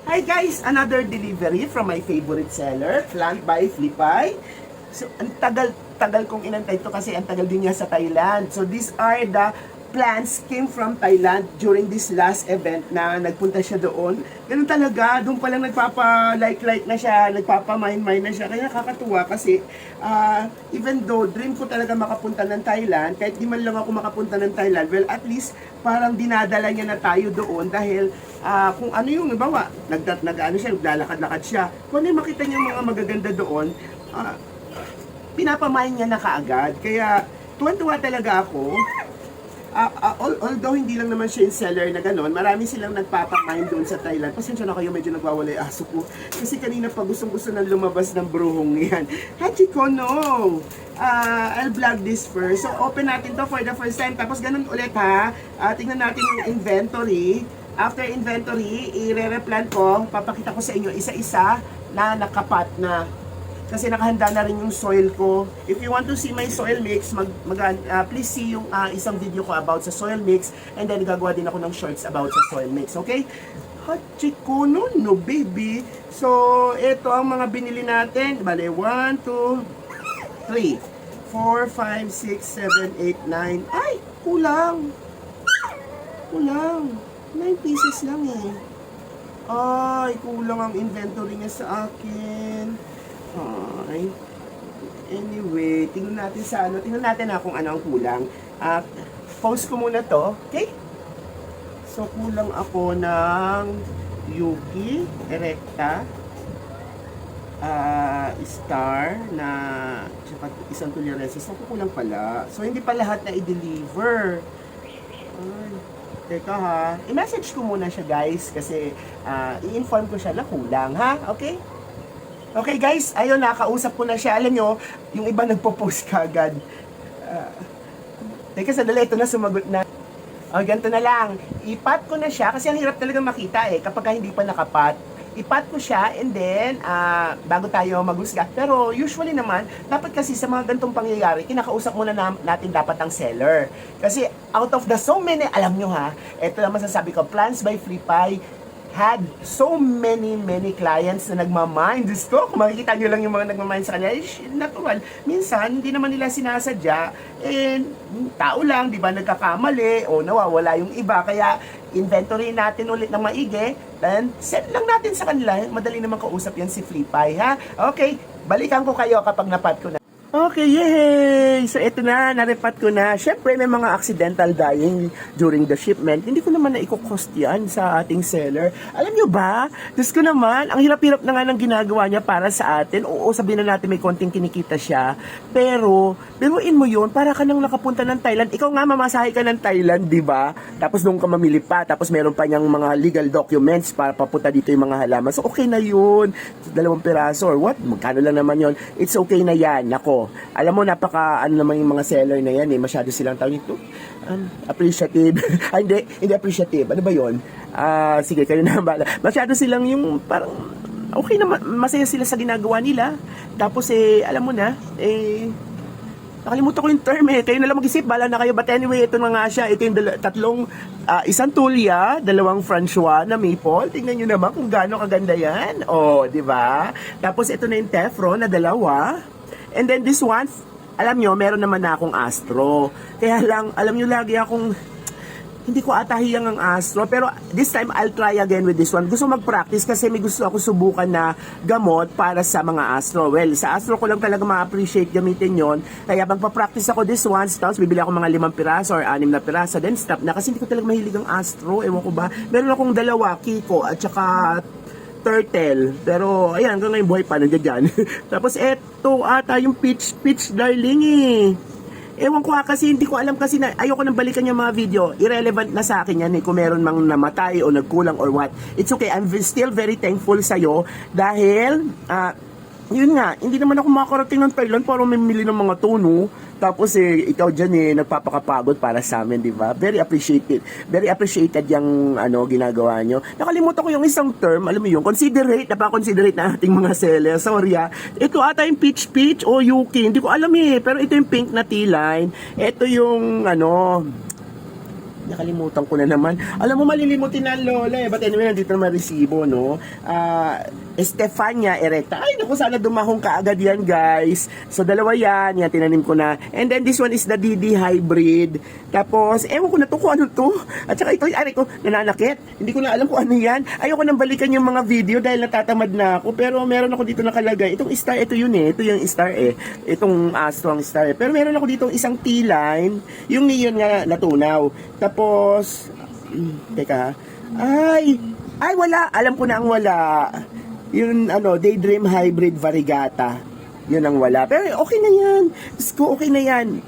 Hi guys! Another delivery from my favorite seller, Plant by Flipay. So, ang tagal kong inantay to kasi ang tagal din niya sa Thailand. So, these are the plants came from Thailand during this last event na nagpunta siya doon. Ganun talaga, doon pa lang nagpapa-like na siya, nagpapa-mine na siya. Kaya nakakatuwa kasi even though dream ko talaga makapunta ng Thailand, kahit di man lang ako makapunta ng Thailand, well at least parang dinadala niya na tayo doon dahil kung ano yung bawa, naglalakad-lakad siya. Kung ano yung makita niya mga magaganda doon, pinapamain niya na kaagad. Kaya tuwan-tuwa talaga ako. Although hindi lang naman siya yung seller na gano'n, marami silang nagpapamain doon sa Thailand. Pasensya na kayo, medyo nagwawala yung aso ko. Kasi kanina pa gustong-gusto nang lumabas ng bruhong yan. Hachiko, no! I'll vlog this first. So, open natin to for the first time. Tapos ganun ulit ha. Tingnan natin yung inventory. After inventory, i-replant ko. Papakita ko sa inyo isa-isa na nakapat na. Kasi nakahanda na rin yung soil ko. If you want to see my soil mix, please see yung isang video ko about sa soil mix. And then gagawa din ako ng shorts about sa soil mix. Okay? Hachiko, no, baby. So, ito ang mga binili natin. Bale, 1, 2, 3, 4, 5, 6, 7, 8, 9. Ay, kulang. Kulang. 9 pieces lang eh. Ay, kulang ang inventory niya sa akin. Ay. Anyway, tingnan natin sa ano. Tingnan natin kung ano ang kulang. Pause ko muna to. Okay? So, kulang ako ng Yuki, Erecta, Star, na tsaka isang Tularensis. Ako kulang pala. So, hindi pa lahat na i-deliver. Ay. Teka ha. I-message ko muna siya guys kasi i-inform ko siya na kulang ha. Okay? Okay guys, ayun nakausap ko na siya. Alam nyo, yung iba nagpo-post kagad. Teka, sadali, ito na sumagot na. Ganito na lang. Ipat ko na siya kasi ang hirap talaga makita kapag hindi pa nakapat. Ipat ko siya and then bago tayo maghusga. Pero usually naman, dapat kasi sa mga ganitong pangyayari, kinakausap muna natin dapat ang seller. Kasi out of the so many, alam nyo ha, ito lang masasabi ko, Plants by Flipay had so many clients na nagmamind. Diyos ko, kung makikita nyo lang yung mga nagmamind sa kanya, natural. Minsan, hindi naman nila sinasadya, tao lang, di ba, nagkakamali, o nawawala yung iba. Kaya, inventory natin ulit ng maigi, then set lang natin sa kanila. Madali naman kausap yan si Flipay, ha? Okay, balikan ko kayo kapag napat ko na. Okay, yay! So, ito na, narepat ko na. Siyempre, may mga accidental dying during the shipment. Hindi ko naman na i-cost yan sa ating seller. Alam nyo ba? Diyos ko naman, ang hirap-hirap na nga ng ginagawa niya para sa atin. Oo, sabihin na natin may konting kinikita siya. Pero, biruin mo yun, para ka nang nakapunta ng Thailand. Ikaw nga, mamasahe ka ng Thailand, di ba? Tapos doon ka mamili pa. Tapos meron pa niyang mga legal documents para papunta dito yung mga halaman. So, okay na yun. 2 piraso or what? Magkano lang naman yun? It's okay na yan. Nako. Alam mo, naman yung mga seller na yan masyado silang tawag nito appreciative. Hindi appreciative, ano ba yun? Sige, kayo na bala. Masyado silang yung parang okay na, masaya sila sa ginagawa nila. Tapos alam mo na nakalimutan ko yung term kayo na lang mag-isip, bala na kayo. But anyway, ito na nga siya. Ito yung tatlong isang Tulia, 2 Francois na maple. Tingnan nyo naman kung gaano kaganda yan. Di ba? Tapos ito na yung Teflon na 2. And then this one, alam nyo, meron naman na akong Astro. Kaya lang, alam nyo, lagi akong, hindi ko atahiyang ang Astro. Pero this time, I'll try again with this one. Gusto mag-practice kasi may gusto ako subukan na gamot para sa mga Astro. Well, sa Astro ko lang talaga ma-appreciate gamitin yon. Kaya magpa-practice ako this one. Tapos bibili ako mga 5 piraso or 6 na piraso. Then stop na kasi hindi ko talaga mahilig ang Astro. Ewan ko ba. Meron akong 2, Kiko at saka Turtle. Pero, ayan, hanggang ngayon buhay pa, nandiyan dyan. Tapos, eto ata yung peach darling Ewan ko kasi hindi ko alam kasi na ayoko nang balikan yung mga video. Irrelevant na sa akin yan kung meron mang namatay o nagkulang or what. It's okay. I'm still very thankful sa'yo dahil, yun nga, hindi naman ako makakarating ng Thailand para mamili ng mga tono. Tapos ikaw dyan nagpapakapagod para sa amin, di ba? Very appreciated. Very appreciated yung ginagawa nyo. Nakalimutan ko yung isang term, alam mo yun, considerate, napaka-considerate na ating mga seller. Sorry Ito ata yung peach o Yuki, hindi ko alam pero ito yung pink na T-line. Ito yung Nakalimutan ko na naman. Alam mo, malilimutin na lola eh. But anyway, nandito naman resibo, no? Estefania erecta. Ay, naku, sana dumahong ka agad yan, guys. So, dalawa yan. Yan, tinanim ko na. And then, this one is the DD hybrid. Tapos, ewan ko na to kung ano to. At saka ito, ari ko, nananakit. Hindi ko na alam kung ano yan. Ayoko nang balikan yung mga video dahil natatamad na ako. Pero meron ako dito nakalagay. Itong star, ito yun eh. Ito yung star eh. Itong strong star eh. Pero meron ako dito isang T-line. Yung neon nga natunaw. Tapos, teka. Ay, wala. Alam ko na ang wala. Yung Daydream Hybrid Variegata. Yun ang wala. Pero okay na yan. Diyos ko, okay na yan.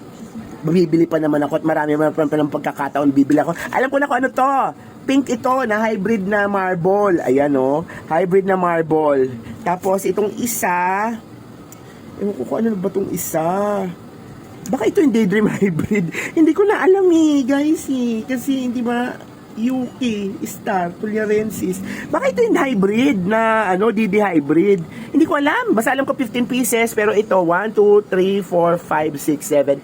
Bibili pa naman ako at marami pa ng pagkakataon bibili ako. Alam ko na kung ano to. Pink ito na hybrid na marble. Ayan o. Hybrid na marble. Tapos itong isa. Ewan ko kung ano ba itong isa. Baka ito yung Daydream Hybrid. Hindi ko na alam eh, guys eh. Kasi hindi ba Yuki, Star, Tularensis. Baka ito yung hybrid na DD hybrid. Hindi ko alam. Basta alam ko 15 pieces. Pero ito, 1, 2, 3, 4, 5, 6, 7,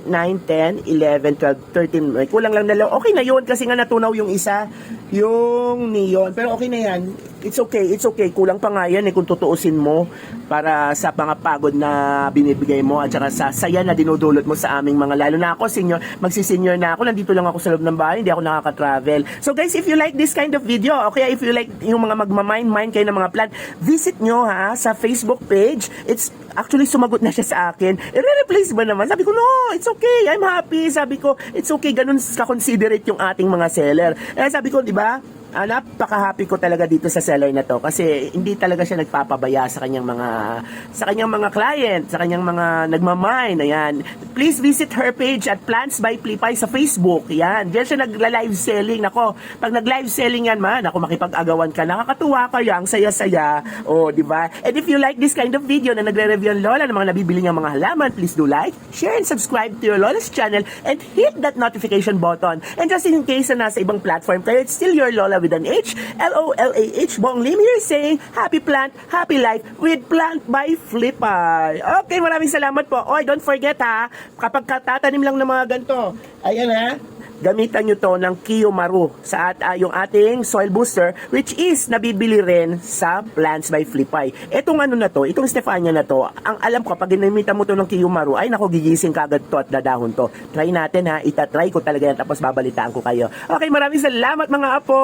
8, 9, 10, 11, 12, 13. May kulang lang na lang. Okay na yun kasi nga natunaw yung isa. Yung neon. Pero okay na yan. It's okay, it's okay. Kulang pa nga yan kung tutuusin mo para sa mga pagod na binibigay mo at saka sa saya na dinudulot mo sa aming mga, lalo na ako, senior, magsisenior na ako, nandito lang ako sa loob ng bahay, hindi ako nakaka-travel. So guys, if you like this kind of video, okay, if you like yung mga magmamind kayo ng mga plant, visit nyo ha, sa Facebook page. It's actually sumagot na siya sa akin. I-replace ba naman? Sabi ko, no, it's okay, I'm happy. Sabi ko, it's okay, ganun ka-considerate yung ating mga seller. Sabi ko, di ba, napaka-happy ko talaga dito sa seller na to kasi hindi talaga siya nagpapabaya sa kanyang mga client, sa kanyang mga nagmamine. Ayan. Please visit her page at Plants by Flipay sa Facebook. Yan. Diyan siya nagla-live selling. Nako, pag nag-live selling yan man, ako makipag-agawan ka. Nakakatuwa kayo, ang saya-saya. Oh, di ba? And if you like this kind of video na nagre-review ang Lola ng mga nabibili niyang mga halaman, please do like, share, and subscribe to your Lola's channel and hit that notification button. And just in case na nasa ibang platform kayo, it's still your Lola with an H, L-O-L-A-H, Bong Lim here saying, happy plant, happy life with Plant by Flipay. Okay, maraming salamat po. Oy, don't forget ha, kapag tatanim lang ng mga ganito, ayan ha, gamitan nyo to ng Kiyomaru sa yung ating soil booster, which is nabibili rin sa Plants by Flipay. Itong na to, itong Stefania na to, ang alam ko, pag ginamitan mo to ng Kiyomaru, ay nako, gigising kagad to at dadahon to. Try natin ha, itatry ko talaga yan, tapos babalitaan ko kayo. Okay, maraming salamat mga apo!